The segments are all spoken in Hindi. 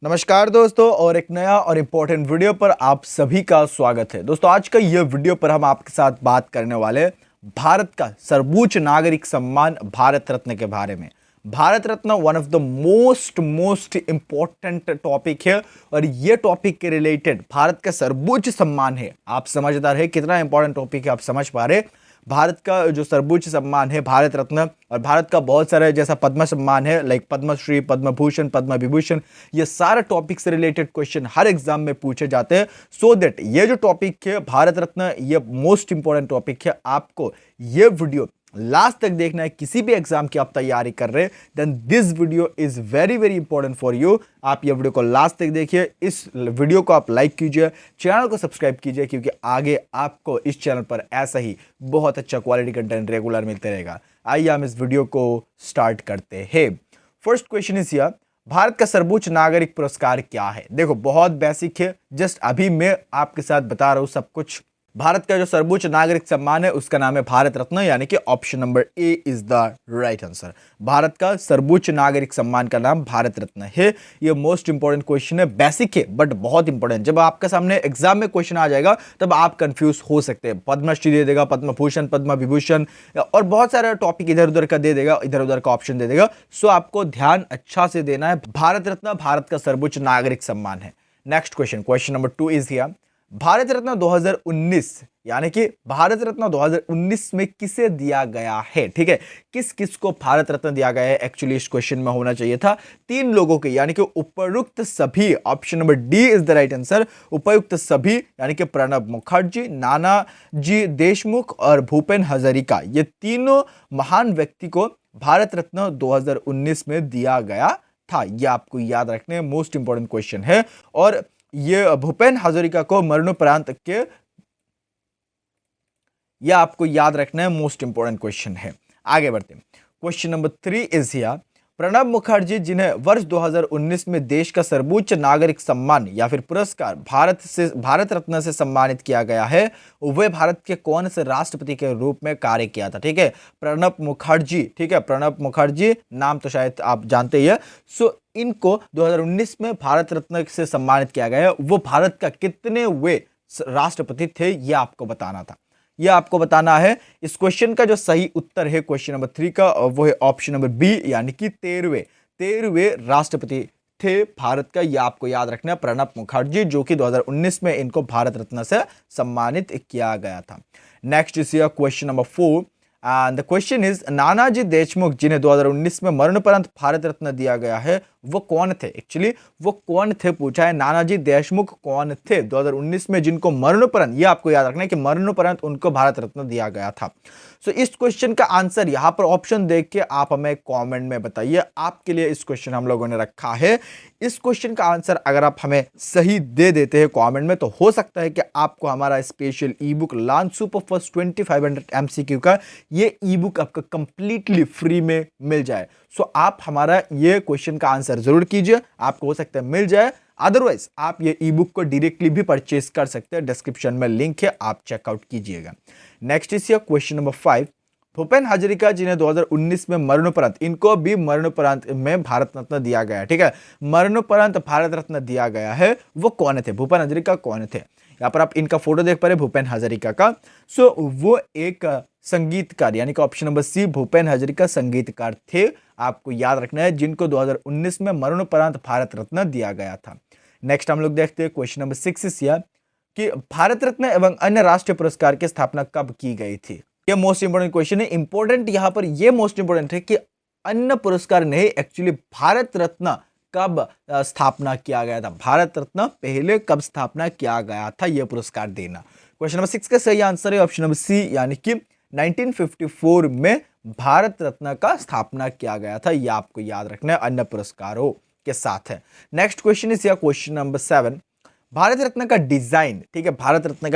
नमस्कार दोस्तों, और एक नया और इम्पोर्टेंट वीडियो पर आप सभी का स्वागत है। दोस्तों, आज का यह वीडियो पर हम आपके साथ बात करने वाले हैं भारत का सर्वोच्च नागरिक सम्मान भारत रत्न के बारे में। Bharat Ratna one of the most important topic है और ये टॉपिक के रिलेटेड भारत का सर्वोच्च सम्मान है। आप समझदार है कितना इंपॉर्टेंट टॉपिक है, आप समझ पा रहे। भारत का जो सर्वोच्च सम्मान है भारत रत्न, और भारत का बहुत सारे जैसा पद्म सम्मान है, लाइक पद्मश्री, पद्म भूषण, पद्म विभूषण, ये सारे टॉपिक से रिलेटेड क्वेश्चन हर एग्जाम में पूछे जाते हैं। सो दैट ये जो टॉपिक है भारत रत्न, ये मोस्ट इंपॉर्टेंट टॉपिक है। आपको ये वीडियो लास्ट तक देखना है। किसी भी एग्जाम की आप तैयारी कर रहे हैं, then this video is very important for you. आप ये वीडियो को लास्ट तक देखिए, इस वीडियो को आप लाइक कीजिए, चैनल को सब्सक्राइब कीजिए, क्योंकि आगे आपको इस चैनल पर ऐसा ही बहुत अच्छा क्वालिटी कंटेंट रेगुलर मिलते रहेगा। आइए हम इस वीडियो को स्टार्ट करते हैं। First question is here, Bharat का सर्वोच्च नागरिक पुरस्कार क्या है? देखो, बहुत बेसिक है, जस्ट अभी मैं आपके साथ बता रहा हूं सब कुछ। भारत का जो सर्वोच्च नागरिक सम्मान है उसका नाम है भारत रत्न, यानी कि option number A is the right answer. Bharat का सर्वोच्च नागरिक सम्मान का नाम भारत रत्न है। ये मोस्ट इंपॉर्टेंट क्वेश्चन है, बेसिक है बट बहुत इंपॉर्टेंट। जब आपके सामने एग्जाम में क्वेश्चन आ जाएगा तब आप कंफ्यूज हो सकते हैं। पद्मश्री दे देगा, पद्म भूषण, पद्म विभूषण और बहुत सारे टॉपिक इधर उधर का दे देगा, इधर उधर का ऑप्शन दे देगा। सो आपको ध्यान अच्छा से देना है। भारत रत्न भारत का सर्वोच्च नागरिक सम्मान है। Next question, question number 2 is here, Bharat Ratna 2019 यानी कि भारत रत्न 2019 में किसे दिया गया है? ठीक है, किस किस को भारत रत्न दिया गया है? एक्चुअली इस क्वेश्चन में होना चाहिए था 3 लोगों के, यानी कि उपयुक्त सभी। Option number D is the right answer. उपयुक्त सभी यानी कि प्रणब मुखर्जी, नानाजी देशमुख और भूपेन हजारिका, ये तीनों महान व्यक्ति को भारत रत्न 2019 में दिया गया था। यह आपको याद रखने मोस्ट इंपॉर्टेंट क्वेश्चन है। और ये भूपेन हजारिका को मरणोपरांत के, यह आपको याद रखना है, मोस्ट इंपॉर्टेंट क्वेश्चन है। आगे बढ़ते हैं। Question number 3 is here, Pranab Mukherjee जिन्हें वर्ष 2019 में देश का सर्वोच्च नागरिक सम्मान या फिर पुरस्कार भारत रत्न से सम्मानित किया गया है, वे भारत के कौन से राष्ट्रपति के रूप में कार्य किया था? ठीक है, प्रणब मुखर्जी, ठीक है, प्रणब मुखर्जी नाम तो शायद आप जानते ही है। सो इनको 2019 में भारत रत्न से सम्मानित किया गया है। वो भारत का कितने वे राष्ट्रपति थे, यह आपको बताना था, यह आपको बताना है। इस क्वेश्चन का जो सही उत्तर है क्वेश्चन नंबर 3 का, वो है ऑप्शन नंबर बी, यानी कि 13वें राष्ट्रपति थे भारत का। यह आपको याद रखना है, प्रणब मुखर्जी, जो कि 2019 में इनको भारत रत्न से सम्मानित किया गया था। Next is question number 4 and the question is, Nanaji Deshmukh जिन्हें 2019 में मरणोपरांत भारत रत्न दिया गया है, वो कौन थे? एक्चुअली वो कौन थे पूछा है। नानाजी देशमुख कौन थे 2019 में जिनको मरणोपरांत, ये आपको याद रखना है कि मरणोपरांत उनको भारत रत्न दिया गया था। सो इस क्वेश्चन का आंसर यहां पर ऑप्शन देख के आप हमें कमेंट में बताइए। आपके लिए इस क्वेश्चन हम लोगों ने रखा है। इस क्वेश्चन का आंसर अगर आप हमें सही दे देते हैं कमेंट में, तो हो सकता है कि आपको हमारा स्पेशल ई book learn super fast 2500 MCQ का ये ई बुक आपको कंप्लीटली फ्री में मिल जाए। सो आप हमारा ये क्वेश्चन का आंसर जरूर कीजिए, आपको हो सकता है मिल जाए। अदरवाइज आप ये ई बुक को डायरेक्टली भी परचेज कर सकते हैं, डिस्क्रिप्शन में लिंक है, आप चेकआउट कीजिएगा। Next is question number 5, Bhupen Hazarika जिन्हें 2019 में मरणोपरांत, इनको भी मरणोपरांत में भारत रत्न दिया गया है। ठीक है, मरणोपरांत भारत रत्न दिया गया है, वो कौन थे? भूपेन हजारिका कौन थे? यहाँ पर आप इनका फोटो देख पा रहे, भूपेन हजारिका का। सो वो एक संगीतकार, यानी कि option number C, Bhupen Hazarika संगीतकार थे, आपको याद रखना है, जिनको 2019 में मरणोपरांत भारत रत्न दिया गया था। नेक्स्ट हम लोग देखते हैं क्वेश्चन नंबर 6 इज कि भारत रत्न एवं अन्य राष्ट्रीय पुरस्कार की स्थापना कब की गई थी? ये मोस्ट इंपोर्टेंट क्वेश्चन है। इंपोर्टेंट यहां पर ये मोस्ट इंपोर्टेंट है कि अन्य पुरस्कार नहीं, एक्चुअली भारत रत्न कब स्थापना किया गया था? भारत रत्न पहले कब स्थापना किया गया था यह पुरस्कार देना? क्वेश्चन नंबर 6 का सही आंसर है ऑप्शन नंबर सी, यानी कि 1954 में भारत रत्न का स्थापना किया गया था। यह आपको याद रखना है, अन्य पुरस्कारों के साथ है। Next question is question number 7, Bharat Ratna का डिजाइन, ठीक है, भारत रत्न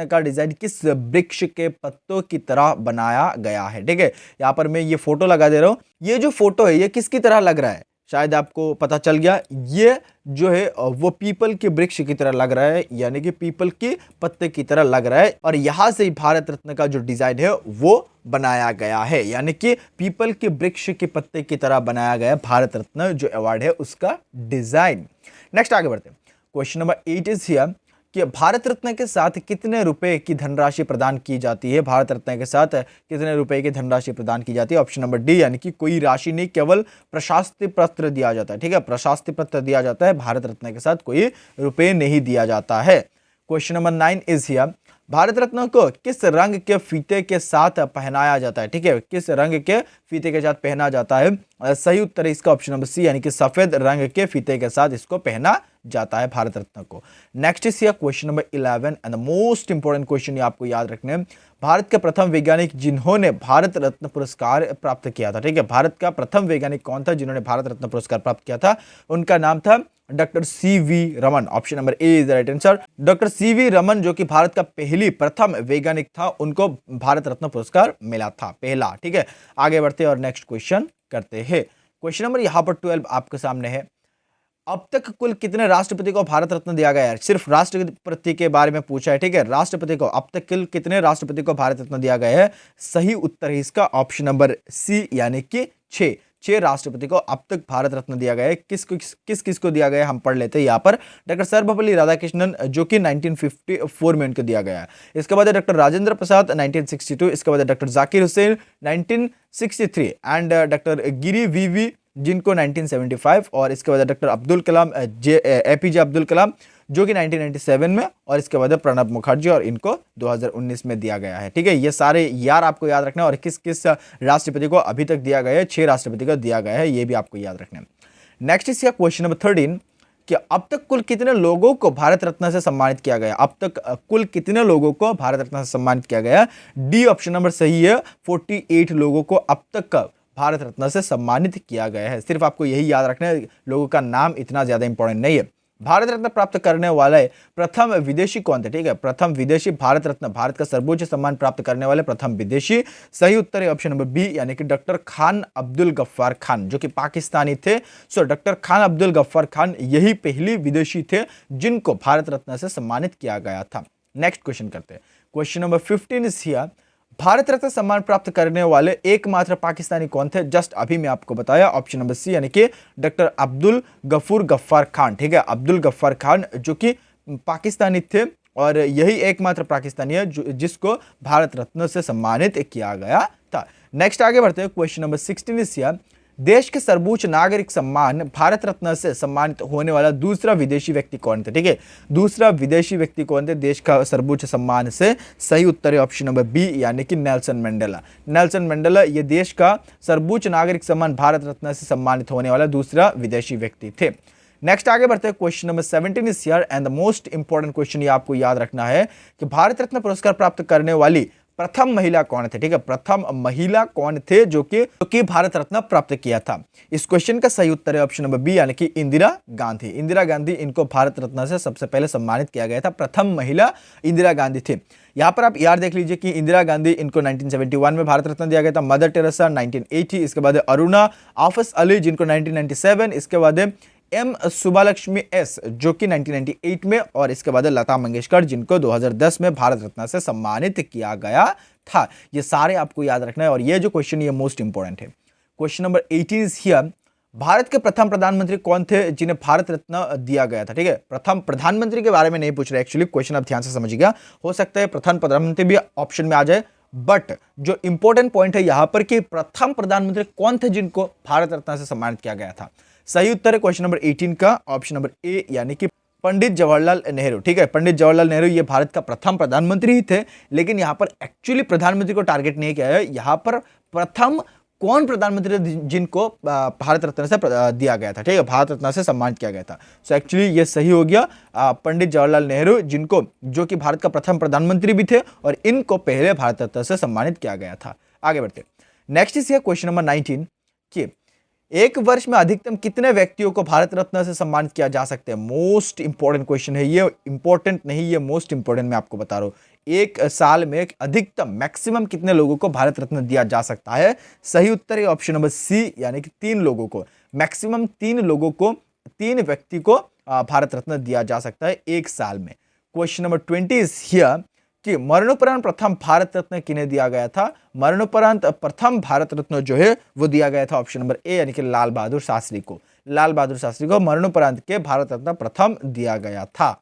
का डिजाइन किस वृक्ष के पत्तों की तरह बनाया गया है? ठीक है, यहां पर मैं ये फोटो लगा दे रहा हूं। ये जो फोटो है ये किसकी तरह लग रहा है? शायद आपको पता चल गया, ये जो है वो पीपल के वृक्ष की तरह लग रहा है, यानी कि पीपल के पत्ते की तरह लग रहा है, और यहां से ही भारत रत्न का जो डिजाइन है वो बनाया गया है, यानी कि पीपल के वृक्ष के पत्ते की तरह बनाया गया भारत रत्न जो अवार्ड है उसका डिजाइन। नेक्स्ट आगे बढ़ते हैं। क्वेश्चन नंबर 8 इज हियर कि भारत रत्न के साथ कितने रुपए की धनराशि प्रदान की जाती है। भारत रत्न के साथ कितने रुपए की धनराशि प्रदान की जाती है। ऑप्शन नंबर डी, यानी कि कोई राशि नहीं, केवल प्रशस्ति पत्र दिया जाता है। ठीक है, प्रशस्ति पत्र दिया जाता है, भारत रत्न के साथ कोई रुपए नहीं दिया जाता है। Question number 9 is here, Bharat Ratna को किस रंग के फीते के साथ पहनाया जाता है। ठीक है, किस रंग के फीते के साथ पहना जाता है। सही उत्तर है इसका ऑप्शन नंबर सी, यानी कि सफेद रंग के फीते के साथ इसको पहना जाता है भारत रत्न को। Next is here question number 11 and the most important question, ये आपको याद रखने हैं। भारत के प्रथम वैज्ञानिक जिन्होंने भारत रत्न पुरस्कार प्राप्त किया था। ठीक है, भारत का प्रथम वैज्ञानिक कौन था जिन्होंने भारत रत्न पुरस्कार प्राप्त किया था। उनका नाम था doctor CV Raman. Option number A is the right answer. Doctor CV Raman जो कि भारत का प्रथम वैज्ञानिक था, उनको भारत रत्न पुरस्कार मिला था, पहला। ठीक है, आगे बढ़ते हैं और नेक्स्ट क्वेश्चन करते हैं। क्वेश्चन नंबर यहां पर 12 आपके सामने है। अब तक कुल कितने राष्ट्रपति को भारत रत्न दिया गया है। सिर्फ राष्ट्रपति के बारे में पूछा है। ठीक है, राष्ट्रपति को अब तक कुल कितने राष्ट्रपति को भारत रत्न दिया गया है। सही उत्तर है इसका ऑप्शन नंबर सी, यानी कि 6 राष्ट्रपति को अब तक भारत रत्न दिया गया है। किस किस को दिया गया है हम पढ़ लेते हैं। यहाँ पर डॉक्टर सर्वपल्ली राधाकृष्णन जो कि 1954 में उनको दिया गया है। इसके बाद डॉक्टर राजेंद्र प्रसाद 1962, इसके बाद doctor Zakir Hussain 1963 and doctor Giri V V जिनको 1975, और इसके बाद डॉक्टर अब्दुल कलाम एपीजे अब्दुल कलाम जो कि 1997 में, और इसके बाद प्रणब मुखर्जी और इनको 2019 में दिया गया है। ठीक है, ये सारे यार आपको याद रखना है, और किस किस राष्ट्रपति को अभी तक दिया गया है। 6 राष्ट्रपति को दिया गया है, ये भी आपको याद रखना है। नेक्स्ट इज क्वेश्चन नंबर 13 कि अब तक कुल कितने लोगों को भारत रत्न से सम्मानित किया गया। अब तक कुल कितने लोगों को भारत रत्न से सम्मानित किया गया। डी ऑप्शन नंबर सही है, 48 लोगों को अब तक भारत रत्न से सम्मानित किया गया है। सिर्फ आपको यही याद रखना है, लोगों का नाम इतना ज्यादा इंपॉर्टेंट नहीं है। भारत रत्न प्राप्त करने वाले प्रथम विदेशी कौन थे। ठीक है, प्रथम विदेशी भारत रत्न, भारत का सर्वोच्च सम्मान प्राप्त करने वाले प्रथम विदेशी। सही उत्तर है ऑप्शन नंबर बी, यानी कि डॉक्टर खान अब्दुल गफ्फार खान जो कि पाकिस्तानी थे। सो डॉक्टर खान अब्दुल गफ्फार खान यही पहली विदेशी थे जिनको भारत रत्न से सम्मानित किया गया था। नेक्स्ट क्वेश्चन करते हैं। Question number 15 is here, Bharat Ratna सम्मान प्राप्त करने वाले एकमात्र पाकिस्तानी कौन थे। जस्ट अभी मैं आपको बताया, ऑप्शन नंबर सी, यानी कि डॉक्टर अब्दुल गफूर गफ्फार खान। ठीक है, अब्दुल गफ्फार खान जो कि पाकिस्तानी थे, और यही एकमात्र पाकिस्तानी है जिसको भारत रत्न से सम्मानित किया गया था। नेक्स्ट आगे बढ़ते हैं। क्वेश्चन नंबर 16 इज हियर, देश के सर्वोच्च नागरिक सम्मान भारत रत्न से सम्मानित होने वाला दूसरा विदेशी व्यक्ति कौन थे। ठीक है, दूसरा विदेशी व्यक्ति कौन थे देश का सर्वोच्च सम्मान से। सही उत्तर है ऑप्शन नंबर बी, यानी कि नेल्सन मंडेला। नेल्सन मंडेला ये देश का सर्वोच्च नागरिक सम्मान भारत रत्न से सम्मानित होने वाला दूसरा विदेशी व्यक्ति थे। नेक्स्ट आगे बढ़ते हैं। Question number 17 is here and the most important question, ये आपको याद रखना है कि भारत रत्न पुरस्कार प्राप्त करने वाली प्रथम महिला कौन थे। ठीक है, प्रथम महिला कौन थे जो कि भारत रत्न प्राप्त किया था। इस क्वेश्चन का सही उत्तर है ऑप्शन नंबर बी, यानी कि इंदिरा गांधी। इंदिरा गांधी इनको भारत रत्न से सबसे पहले सम्मानित किया गया था। प्रथम महिला इंदिरा गांधी थे। यहां पर आप याद देख लीजिए कि इंदिरा गांधी इनको 1971 में भारत रत्न दिया गया था, मदर टेरेसा 1980, इसके बाद अरुणा आफस अली जिनको 1997, इसके बाद एम सुब्बालक्ष्मी एस जो कि 1998 में, और इसके बाद लता मंगेशकर जिनको 2010 में भारत रत्न से सम्मानित किया गया था। ये सारे आपको याद रखना है, और ये जो क्वेश्चन ये मोस्ट इंपॉर्टेंट है। Question number 18 is here, Bharat के प्रथम प्रधानमंत्री कौन थे जिन्हें भारत रत्न दिया गया था। ठीक है, प्रथम प्रधानमंत्री के बारे में नहीं पूछ रहे एक्चुअली, क्वेश्चन आप ध्यान से समझिएगा। हो सकता है प्रथम प्रधानमंत्री भी ऑप्शन में आ जाए, बट जो इंपॉर्टेंट पॉइंट है यहां पर कि प्रथम प्रधानमंत्री कौन थे जिनको भारत रत्न से सम्मानित किया गया था। सही उत्तर है क्वेश्चन नंबर 18 का ऑप्शन नंबर ए, यानी कि पंडित जवाहरलाल नेहरू। ठीक है, पंडित जवाहरलाल नेहरू ये भारत का प्रथम प्रधानमंत्री ही थे, लेकिन यहां पर एक्चुअली प्रधानमंत्री को टारगेट नहीं किया है। यहां पर प्रथम कौन प्रधानमंत्री जिनको भारत रत्न से दिया गया था। ठीक है, भारत रत्न से सम्मानित किया गया था। सो एक्चुअली ये सही हो गया, पंडित जवाहरलाल नेहरू जिनको जो कि भारत का प्रथम प्रधानमंत्री भी थे, और इनको पहले भारत रत्न से सम्मानित किया गया था। आगे बढ़ते नेक्स्ट इज क्वेश्चन नंबर 19 कि एक वर्ष में अधिकतम कितने व्यक्तियों को भारत रत्न से सम्मानित किया जा सकता है। मोस्ट इंपॉर्टेंट क्वेश्चन है ये, इंपॉर्टेंट नहीं, ये मोस्ट इंपॉर्टेंट मैं आपको बता रहा हूं। एक साल में अधिकतम मैक्सिमम कितने लोगों को भारत रत्न दिया जा सकता है। सही उत्तर है ऑप्शन नंबर सी, यानी कि 3 लोगों को। मैक्सिमम 3 व्यक्ति को भारत रत्न दिया जा सकता है एक साल में। क्वेश्चन नंबर 20 इज हियर कि मरणोपरांत प्रथम भारत रत्न किन्हें दिया गया था? मरणोपरांत प्रथम भारत रत्न जो है वो दिया गया था ऑप्शन नंबर ए यानी कि लाल बहादुर शास्त्री को। लाल बहादुर शास्त्री को मरणोपरांत के भारत रत्न प्रथम दिया गया था।